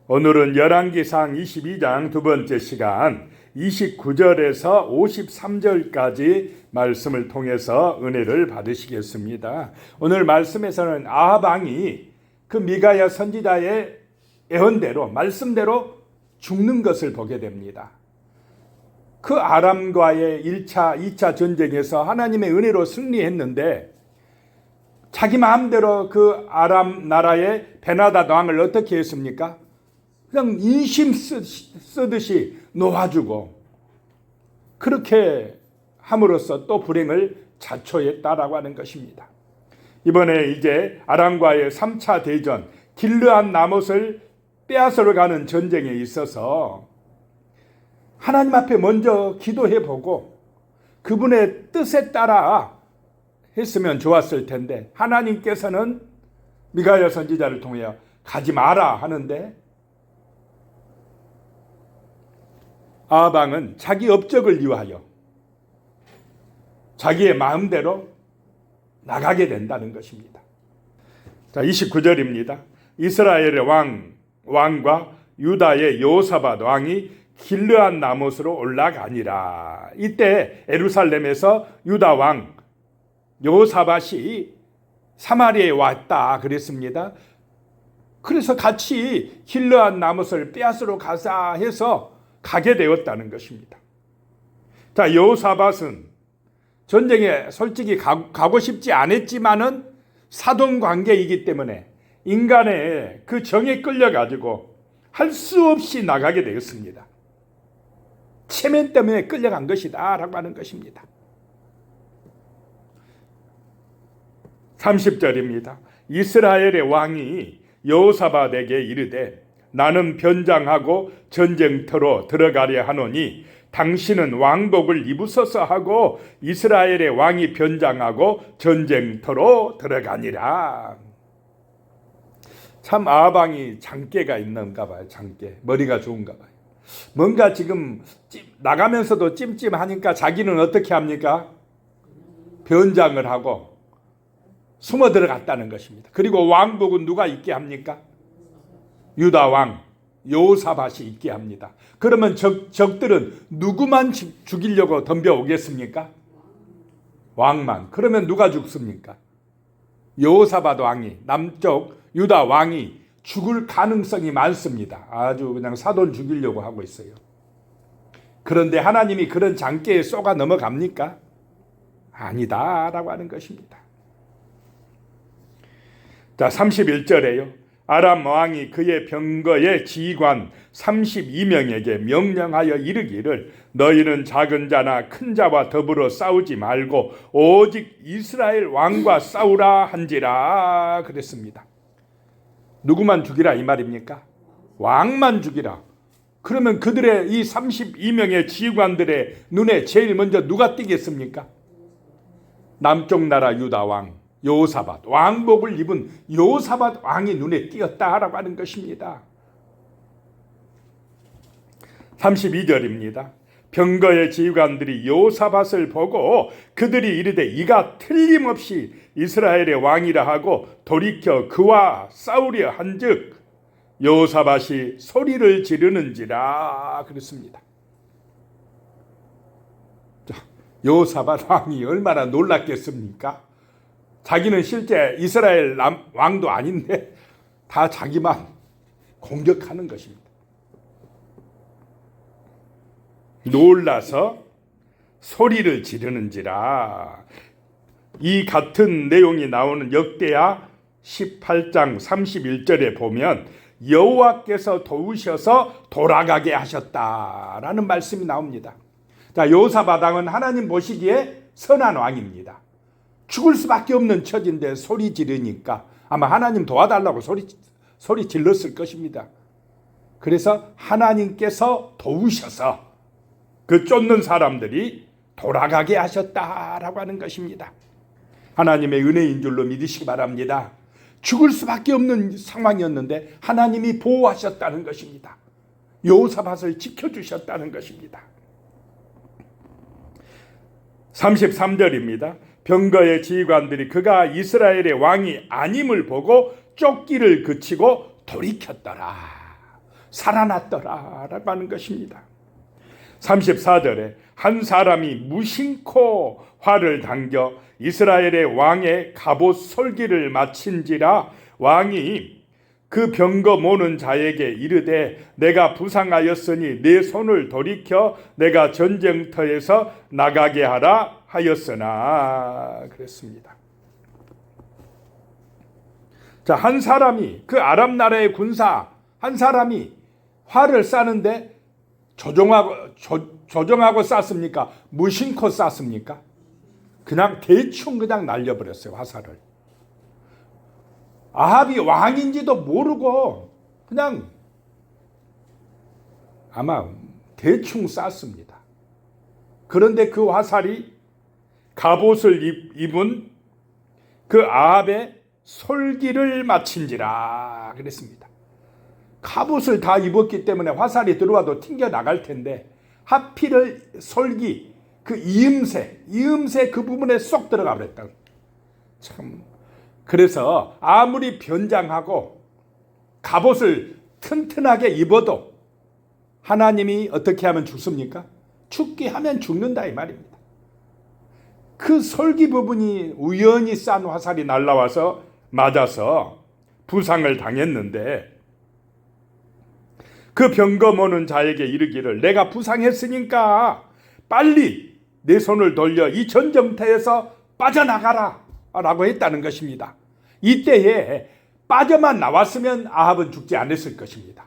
오늘은 열왕기상 22장 두 번째 시간 29절에서 53절까지 말씀을 통해서 은혜를 받으시겠습니다. 오늘 말씀에서는 아합 왕이 그 미가야 선지자의 예언대로 말씀대로 죽는 것을 보게 됩니다. 그 아람과의 1차, 2차 전쟁에서 하나님의 은혜로 승리했는데 자기 마음대로 그 아람 나라의 베나닷 왕을 어떻게 했습니까? 그냥 인심 쓰듯이 놓아주고 그렇게 함으로써 또 불행을 자초했다라고 하는 것입니다. 이번에 이제 아람과의 3차 대전 길르앗 나못을 빼앗으러 가는 전쟁에 있어서 하나님 앞에 먼저 기도해보고 그분의 뜻에 따라 했으면 좋았을 텐데 하나님께서는 미가야 선지자를 통해 가지 마라 하는데 아합 왕은 자기 업적을 위하여 자기의 마음대로 나가게 된다는 것입니다. 자, 29절입니다. 이스라엘의 왕과 유다의 여호사밧 왕이 길르앗 나못으로 올라가니라. 이때 예루살렘에서 유다 왕 여호사밧이 사마리아에 왔다 그랬습니다. 그래서 같이 길르앗 나못을 빼앗으러 가자 해서 가게 되었다는 것입니다. 자, 여호사밧은 전쟁에 솔직히 가고 싶지 않았지만은 사돈 관계이기 때문에 인간의 그 정에 끌려가지고 할 수 없이 나가게 되었습니다. 체면 때문에 끌려간 것이다 라고 하는 것입니다. 30절입니다. 이스라엘의 왕이 여호사밧에게 이르되 나는 변장하고 전쟁터로 들어가려 하노니 당신은 왕복을 입으소서 하고 이스라엘의 왕이 변장하고 전쟁터로 들어가니라. 참 아합 왕이 장깨가 있는가 봐요. 장깨. 머리가 좋은가 봐요. 뭔가 지금 나가면서도 찜찜하니까 자기는 어떻게 합니까? 변장을 하고 숨어 들어갔다는 것입니다. 그리고 왕복은 누가 있게 합니까? 유다 왕 여호사밧이 있게 합니다. 그러면 적들은 누구만 죽이려고 덤벼오겠습니까? 왕만. 그러면 누가 죽습니까? 여호사밧 왕이, 남쪽 유다 왕이 죽을 가능성이 많습니다. 아주 그냥 사돈 죽이려고 하고 있어요. 그런데 하나님이 그런 장깨에 쏘가 넘어갑니까? 아니다라고 하는 것입니다. 자, 31절에요. 아람 왕이 그의 병거의 지휘관 32명에게 명령하여 이르기를 너희는 작은 자나 큰 자와 더불어 싸우지 말고 오직 이스라엘 왕과 싸우라 한지라 그랬습니다. 누구만 죽이라 이 말입니까? 왕만 죽이라. 그러면 그들의 이 32명의 지휘관들의 눈에 제일 먼저 누가 띄겠습니까? 남쪽 나라 유다 왕 여호사밧, 왕복을 입은 여호사밧 왕이 눈에 띄었다라고 하는 것입니다. 32절입니다. 병거의 지휘관들이 여호사밧을 보고 그들이 이르되 이가 틀림없이 이스라엘의 왕이라 하고 돌이켜 그와 싸우려 한즉 여호사밧이 소리를 지르는지라 그랬습니다. 여호사밧 왕이 얼마나 놀랐겠습니까? 자기는 실제 이스라엘 왕도 아닌데 다 자기만 공격하는 것입니다. 놀라서 소리를 지르는지라. 이 같은 내용이 나오는 역대하 18장 31절에 보면 여호와께서 도우셔서 돌아가게 하셨다라는 말씀이 나옵니다. 자, 여호사밧 왕은 하나님 보시기에 선한 왕입니다. 죽을 수밖에 없는 처지인데 소리 지르니까 아마 하나님 도와달라고 소리 질렀을 것입니다. 그래서 하나님께서 도우셔서 그 쫓는 사람들이 돌아가게 하셨다라고 하는 것입니다. 하나님의 은혜인 줄로 믿으시기 바랍니다. 죽을 수밖에 없는 상황이었는데 하나님이 보호하셨다는 것입니다. 여호사밧을 지켜주셨다는 것입니다. 33절입니다. 병거의 지휘관들이 그가 이스라엘의 왕이 아님을 보고 쫓기를 그치고 돌이켰더라. 살아났더라라고 하는 것입니다. 34절에 한 사람이 무심코 활을 당겨 이스라엘의 왕의 갑옷 솔기를 마친지라 왕이 그 병거 모는 자에게 이르되 내가 부상하였으니 내 손을 돌이켜 내가 전쟁터에서 나가게 하라 하였으나 그랬습니다. 자, 한 사람이 그 아람 나라의 군사 한 사람이 활을 쐈는데 조정하고 쐈습니까? 무심코 쐈습니까? 그냥 대충 그냥 날려버렸어요, 화살을. 아합이 왕인지도 모르고 그냥 아마 대충 쐈습니다. 그런데 그 화살이 갑옷을 입은 그 아합의 솔기를 마친지라 그랬습니다. 갑옷을 다 입었기 때문에 화살이 들어와도 튕겨 나갈 텐데 하필을 솔기 그 이음새 그 부분에 쏙 들어가 버렸다. 참. 그래서 아무리 변장하고 갑옷을 튼튼하게 입어도 하나님이 어떻게 하면 죽습니까? 죽게 하면 죽는다 이 말입니다. 그 솔기 부분이 우연히 싼 화살이 날라와서 맞아서 부상을 당했는데 그 병거 모는 자에게 이르기를 내가 부상했으니까 빨리 내 손을 돌려 이 전쟁터에서 빠져나가라 라고 했다는 것입니다. 이때에 빠져만 나왔으면 아합은 죽지 않았을 것입니다.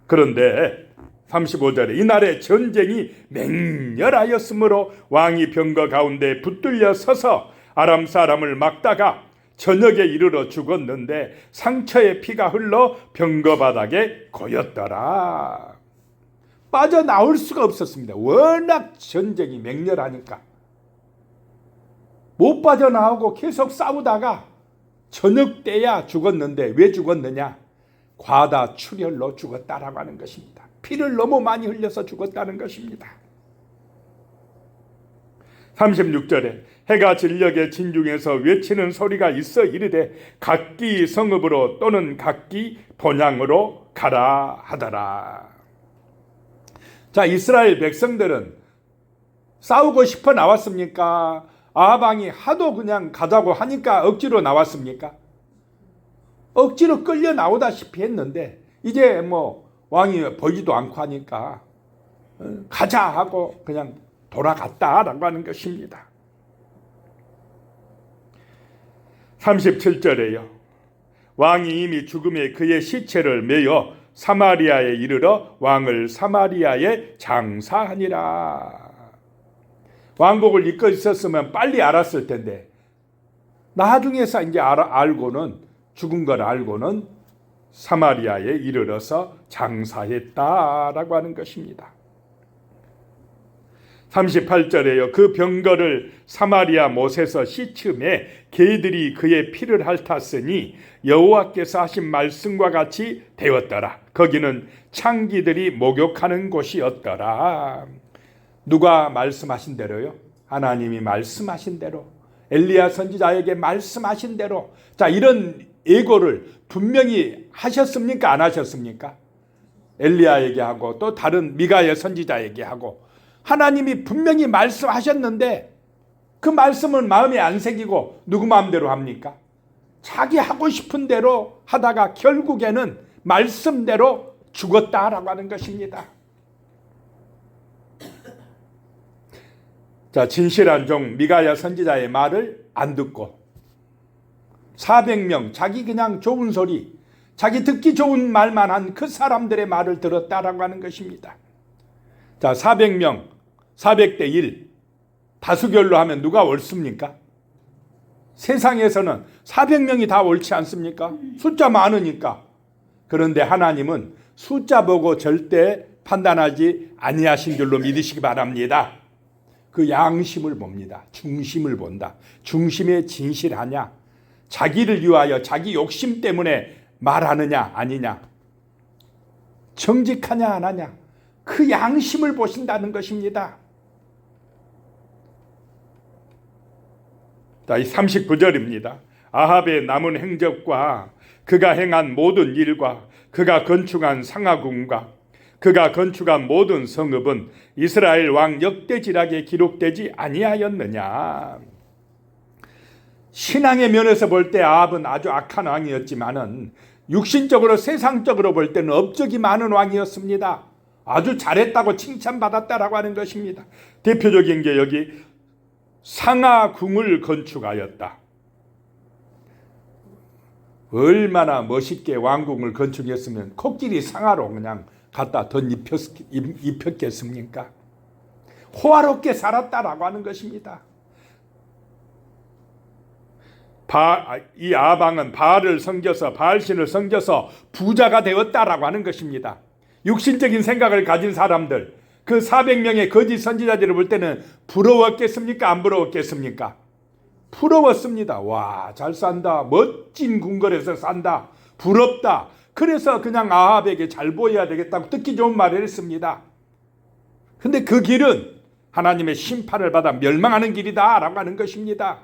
그런데 35절에 이날에 전쟁이 맹렬하였으므로 왕이 병거 가운데 붙들려 서서 아람 사람을 막다가 저녁에 이르러 죽었는데 상처에 피가 흘러 병거 바닥에 고였더라. 빠져나올 수가 없었습니다. 워낙 전쟁이 맹렬하니까. 못 빠져나오고 계속 싸우다가 저녁 때야 죽었는데 왜 죽었느냐? 과다 출혈로 죽었다라고 하는 것입니다. 피를 너무 많이 흘려서 죽었다는 것입니다. 36절에 해가 진녘에 진중에서 외치는 소리가 있어 이르되 각기 성읍으로 또는 각기 본향으로 가라 하더라. 자, 이스라엘 백성들은 싸우고 싶어 나왔습니까? 아합왕이 하도 그냥 가자고 하니까 억지로 나왔습니까? 억지로 끌려 나오다시피 했는데 이제 뭐 왕이 보이지도 않고 하니까 가자 하고 그냥 돌아갔다라고 하는 것입니다. 37절에요. 왕이 이미 죽음에 그의 시체를 메어 사마리아에 이르러 왕을 사마리아에 장사하니라. 왕국을 이끌 있었으면 빨리 알았을 텐데 나중에서 이제 알고는 죽은 걸 알고는 사마리아에 이르러서 장사했다라고 하는 것입니다. 38절에요. 그 병거를 사마리아 못에서 씻음에 개들이 그의 피를 핥았으니 여호와께서 하신 말씀과 같이 되었더라. 거기는 창기들이 목욕하는 곳이었더라. 누가 말씀하신 대로요? 하나님이 말씀하신 대로, 엘리야 선지자에게 말씀하신 대로. 자, 이런 예고를 분명히 하셨습니까? 안 하셨습니까? 엘리야에게 하고 또 다른 미가야 선지자에게 하고 하나님이 분명히 말씀하셨는데 그 말씀은 마음에 안 새기고 누구 마음대로 합니까? 자기 하고 싶은 대로 하다가 결국에는 말씀대로 죽었다라고 하는 것입니다. 자, 진실한 종 미가야 선지자의 말을 안 듣고 400명 자기 그냥 좋은 소리, 자기 듣기 좋은 말만 한 그 사람들의 말을 들었다라고 하는 것입니다. 자, 400명 400대 1 다수결로 하면 누가 옳습니까? 세상에서는 400명이 다 옳지 않습니까? 숫자 많으니까. 그런데 하나님은 숫자 보고 절대 판단하지 아니하신 줄로 믿으시기 바랍니다. 그 양심을 봅니다. 중심을 본다. 중심에 진실하냐? 자기를 위하여 자기 욕심 때문에 말하느냐 아니냐? 정직하냐 안 하냐? 그 양심을 보신다는 것입니다. 자, 이 39절입니다. 아합의 남은 행적과 그가 행한 모든 일과 그가 건축한 상하궁과 그가 건축한 모든 성읍은 이스라엘 왕 역대지락에 기록되지 아니하였느냐. 신앙의 면에서 볼 때 아합은 아주 악한 왕이었지만은 육신적으로 세상적으로 볼 때는 업적이 많은 왕이었습니다. 아주 잘했다고 칭찬받았다라고 하는 것입니다. 대표적인 게 여기 상하궁을 건축하였다. 얼마나 멋있게 왕궁을 건축했으면 코끼리 상하로 그냥 갖다 입혔겠습니까? 호화롭게 살았다라고 하는 것입니다. 이 아방은 바알을 섬겨서 바알신을 섬겨서 부자가 되었다라고 하는 것입니다. 육신적인 생각을 가진 사람들, 그 400명의 거짓 선지자들을 볼 때는 부러웠겠습니까? 안 부러웠겠습니까? 부러웠습니다. 와, 잘 산다. 멋진 궁궐에서 산다. 부럽다. 그래서 그냥 아합에게 잘 보여야 되겠다고 듣기 좋은 말을 했습니다. 근데 그 길은 하나님의 심판을 받아 멸망하는 길이다라고 하는 것입니다.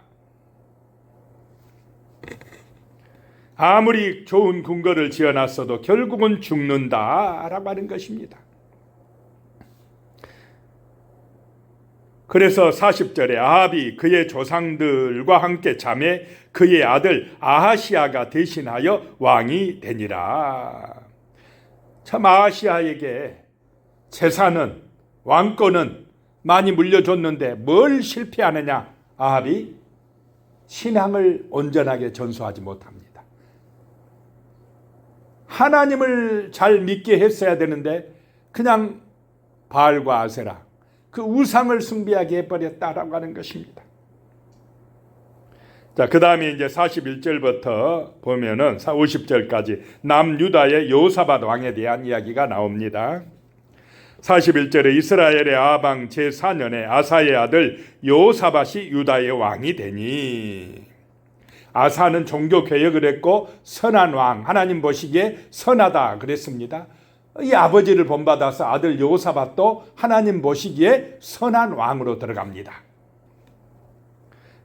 아무리 좋은 궁궐을 지어놨어도 결국은 죽는다라고 하는 것입니다. 그래서 40절에 아합이 그의 조상들과 함께 잠에 그의 아들 아하시아가 대신하여 왕이 되니라. 참 아하시아에게 재산은 왕권은 많이 물려줬는데 뭘 실패하느냐? 아합이 신앙을 온전하게 전수하지 못합니다. 하나님을 잘 믿게 했어야 되는데 그냥 바알과 아세라 그 우상을 숭배하게 해버렸다라고 하는 것입니다. 자, 그 다음에 이제 41절부터 보면은 50절까지 남유다의 여호사밧 왕에 대한 이야기가 나옵니다. 41절에 이스라엘의 아방 제4년에 아사의 아들 여호사밧이 유다의 왕이 되니, 아사는 종교 개혁을 했고 선한 왕, 하나님 보시기에 선하다 그랬습니다. 이 아버지를 본받아서 아들 여호사밧도 하나님 보시기에 선한 왕으로 들어갑니다.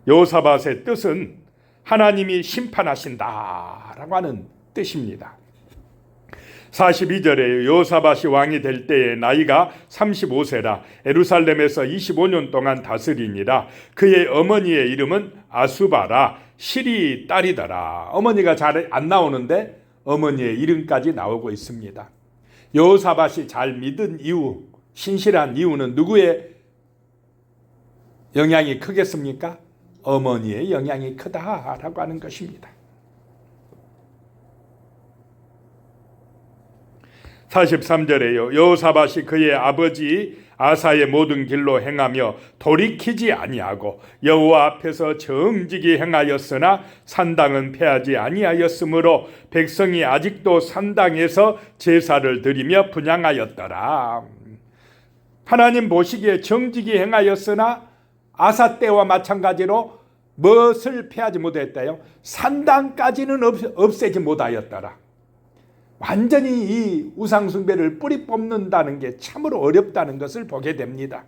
여호사밧의 뜻은 하나님이 심판하신다라고 하는 뜻입니다. 42절에 여호사밧이 왕이 될 때에 나이가 35세라 예루살렘에서 25년 동안 다스리니라. 그의 어머니의 이름은 아수바라 실이 딸이더라. 어머니가 잘 안 나오는데 어머니의 이름까지 나오고 있습니다. 여호사밧이 잘 믿은 이유, 신실한 이유는 누구의 영향이 크겠습니까? 어머니의 영향이 크다라고 하는 것입니다. 43절에요. 여호사밧이 그의 아버지 아사의 모든 길로 행하며 돌이키지 아니하고 여호와 앞에서 정직히 행하였으나 산당은 패하지 아니하였으므로 백성이 아직도 산당에서 제사를 드리며 분향하였더라. 하나님 보시기에 정직히 행하였으나 아사 때와 마찬가지로 무엇을 패하지 못했다요? 산당까지는 없애지 못하였더라. 완전히 이 우상숭배를 뿌리 뽑는다는 게 참으로 어렵다는 것을 보게 됩니다.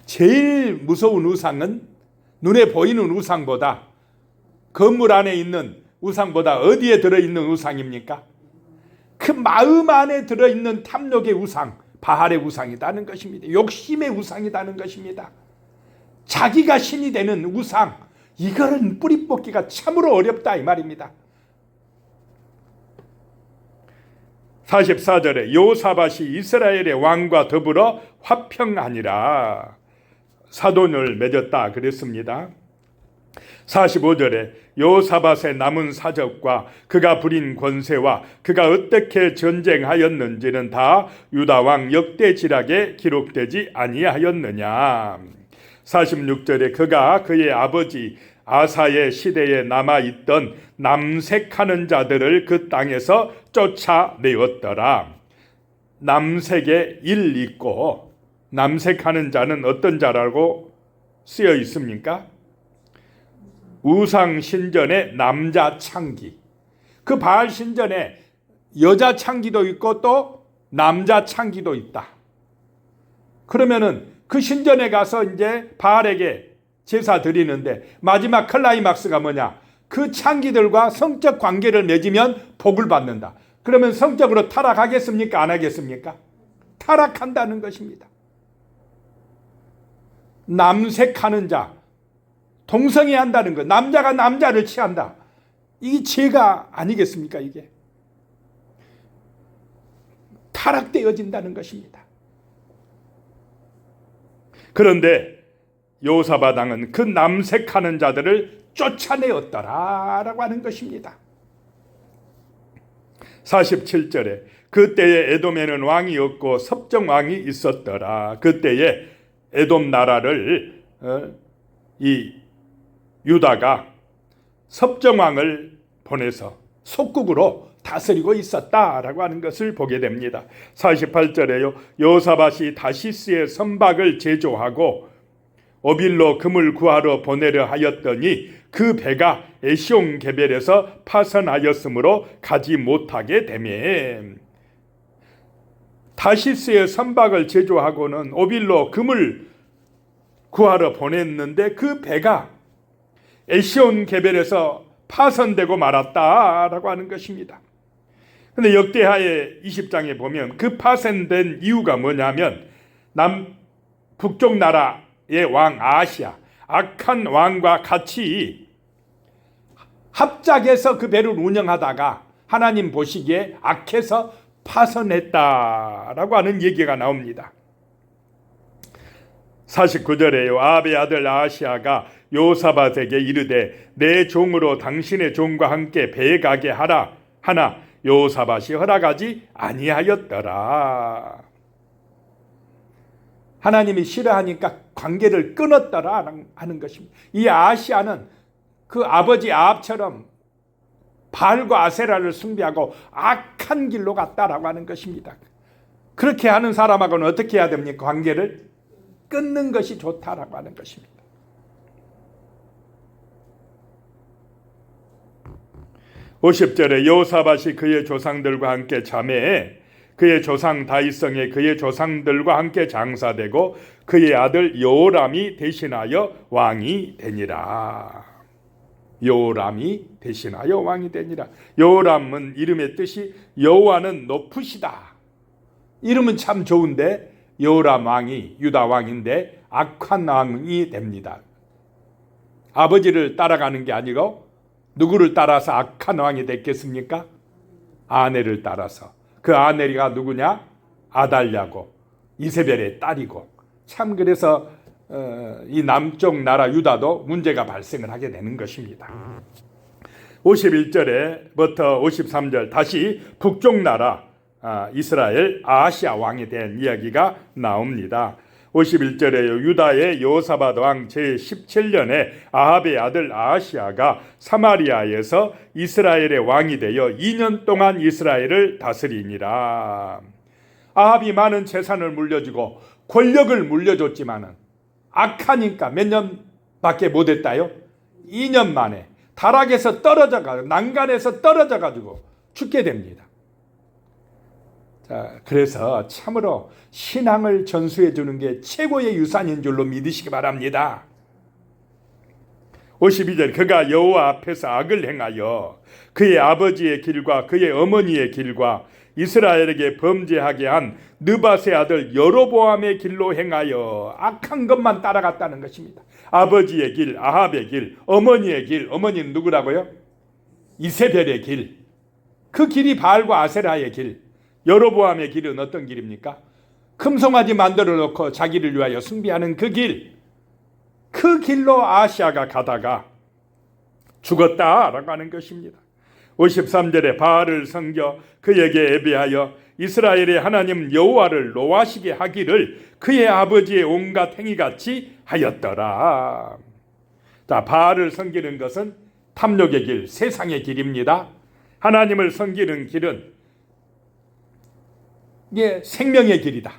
제일 무서운 우상은 눈에 보이는 우상보다, 건물 안에 있는 우상보다 어디에 들어있는 우상입니까? 그 마음 안에 들어있는 탐욕의 우상, 바알의 우상이라는 것입니다. 욕심의 우상이라는 것입니다. 자기가 신이 되는 우상, 이거는 뿌리 뽑기가 참으로 어렵다 이 말입니다. 44절에 여호사밧이 이스라엘의 왕과 더불어 화평하니라. 사돈을 맺었다 그랬습니다. 45절에 여호사밧의 남은 사적과 그가 부린 권세와 그가 어떻게 전쟁하였는지는 다 유다 왕 역대지락에 기록되지 아니하였느냐. 46절에 그가 그의 아버지 아사의 시대에 남아있던 남색하는 자들을 그 땅에서 쫓아내었더라. 남색에 일 있고 남색하는 자는 어떤 자라고 쓰여 있습니까? 우상 신전의 남자 창기. 그 바알 신전에 여자 창기도 있고 또 남자 창기도 있다. 그러면은 그 신전에 가서 이제 바알에게 제사 드리는데 마지막 클라이막스가 뭐냐? 그 창기들과 성적 관계를 맺으면 복을 받는다. 그러면 성적으로 타락하겠습니까? 안 하겠습니까? 타락한다는 것입니다. 남색하는 자, 동성애한다는 것, 남자가 남자를 취한다. 이게 죄가 아니겠습니까? 이게 타락되어진다는 것입니다. 그런데 여호사밧 왕은 그 남색하는 자들을 쫓아내었더라라고 하는 것입니다. 47절에 그때에 에돔에는 왕이 없고 섭정 왕이 있었더라. 그때에 에돔 나라를 이 유다가 섭정 왕을 보내서 속국으로 다스리고 있었다라고 하는 것을 보게 됩니다. 48절에요. 여호사밧이 다시스의 선박을 제조하고 오빌로 금을 구하러 보내려 하였더니 그 배가 에시온 게벨에서 파선하였으므로 가지 못하게 되매. 다시스의 선박을 제조하고는 오빌로 금을 구하러 보냈는데 그 배가 에시온 게벨에서 파선되고 말았다라고 하는 것입니다. 그런데 역대하의 20장에 보면 그 파선된 이유가 뭐냐면 북쪽 나라의 왕 아하시야, 악한 왕과 같이 합작해서 그 배를 운영하다가 하나님 보시기에 악해서 파선했다라고 하는 얘기가 나옵니다. 49절에요. 아합의 아들 아하시야가 여호사밧에게 이르되 내 종으로 당신의 종과 함께 배에 가게 하라 하나 여호사밧이 허락하지 아니하였더라. 하나님이 싫어하니까 관계를 끊었더라 하는 것입니다. 이 아하시야는 그 아버지 아합처럼 바알과 아세라를 숭배하고 악한 길로 갔다라고 하는 것입니다. 그렇게 하는 사람하고는 어떻게 해야 됩니까? 관계를 끊는 것이 좋다라고 하는 것입니다. 50절에 여호사밧이 그의 조상들과 함께 자매해 그의 조상 다윗성에 그의 조상들과 함께 장사되고 그의 아들 여호람이 대신하여 왕이 되니라. 여호람이 대신하여 왕이 되니라. 여호람은 이름의 뜻이 여호와는 높으시다. 이름은 참 좋은데 여호람 왕이 유다 왕인데 악한 왕이 됩니다. 아버지를 따라가는 게 아니고 누구를 따라서 악한 왕이 됐겠습니까? 아내를 따라서. 그 아내가 누구냐? 아달랴고 이세벨의 딸이고. 참 그래서 이 남쪽 나라 유다도 문제가 발생을 하게 되는 것입니다. 51절에부터 53절 다시 북쪽 나라 이스라엘 아하시야 왕에 대한 이야기가 나옵니다. 51절에 유다의 여호사밧 왕 제17년에 아합의 아들 아하시야가 사마리아에서 이스라엘의 왕이 되어 2년 동안 이스라엘을 다스리니라. 아합이 많은 재산을 물려주고 권력을 물려줬지만은 악하니까 몇 년밖에 못했다요? 2년 만에 타락에서 떨어져가지고 난간에서 떨어져가지고 죽게 됩니다. 자, 그래서 참으로 신앙을 전수해 주는 게 최고의 유산인 줄로 믿으시기 바랍니다. 52절 그가 여호와 앞에서 악을 행하여 그의 아버지의 길과 그의 어머니의 길과 이스라엘에게 범죄하게 한 느밧의 아들 여로보암의 길로 행하여 악한 것만 따라갔다는 것입니다. 아버지의 길, 아합의 길, 어머니의 길, 어머니는 누구라고요? 이세벨의 길. 그 길이 바알과 아세라의 길. 여로보암의 길은 어떤 길입니까? 금송아지 만들어 놓고 자기를 위하여 숭배하는 그 길. 그 길로 아하시야가 가다가 죽었다라고 하는 것입니다. 53절에 바알을 섬겨 그에게 예배하여 이스라엘의 하나님 여호와를 노하시게 하기를 그의 아버지의 온갖 행위같이 하였더라. 자, 바알을 섬기는 것은 탐욕의 길, 세상의 길입니다. 하나님을 섬기는 길은 이게 생명의 길이다.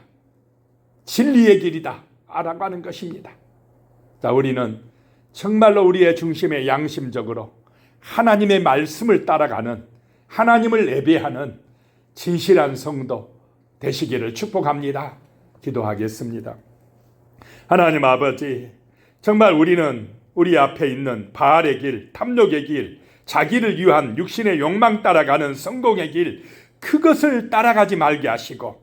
진리의 길이다. 라고 하는 것입니다. 자, 우리는 정말로 우리의 중심에 양심적으로 하나님의 말씀을 따라가는 하나님을 예배하는 진실한 성도 되시기를 축복합니다. 기도하겠습니다. 하나님 아버지, 정말 우리는 우리 앞에 있는 바알의 길, 탐욕의 길, 자기를 위한 육신의 욕망 따라가는 성공의 길, 그것을 따라가지 말게 하시고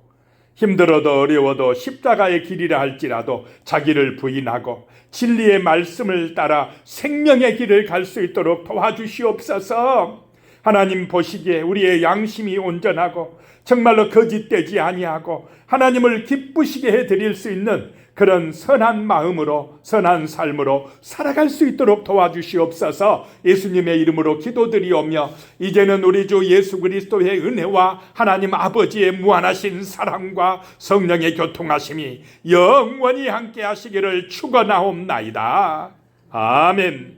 힘들어도 어려워도 십자가의 길이라 할지라도 자기를 부인하고 진리의 말씀을 따라 생명의 길을 갈 수 있도록 도와주시옵소서. 하나님 보시기에 우리의 양심이 온전하고 정말로 거짓되지 아니하고 하나님을 기쁘시게 해드릴 수 있는 그런 선한 마음으로 선한 삶으로 살아갈 수 있도록 도와주시옵소서. 예수님의 이름으로 기도드리오며 이제는 우리 주 예수 그리스도의 은혜와 하나님 아버지의 무한하신 사랑과 성령의 교통하심이 영원히 함께 하시기를 축원하옵나이다. 아멘.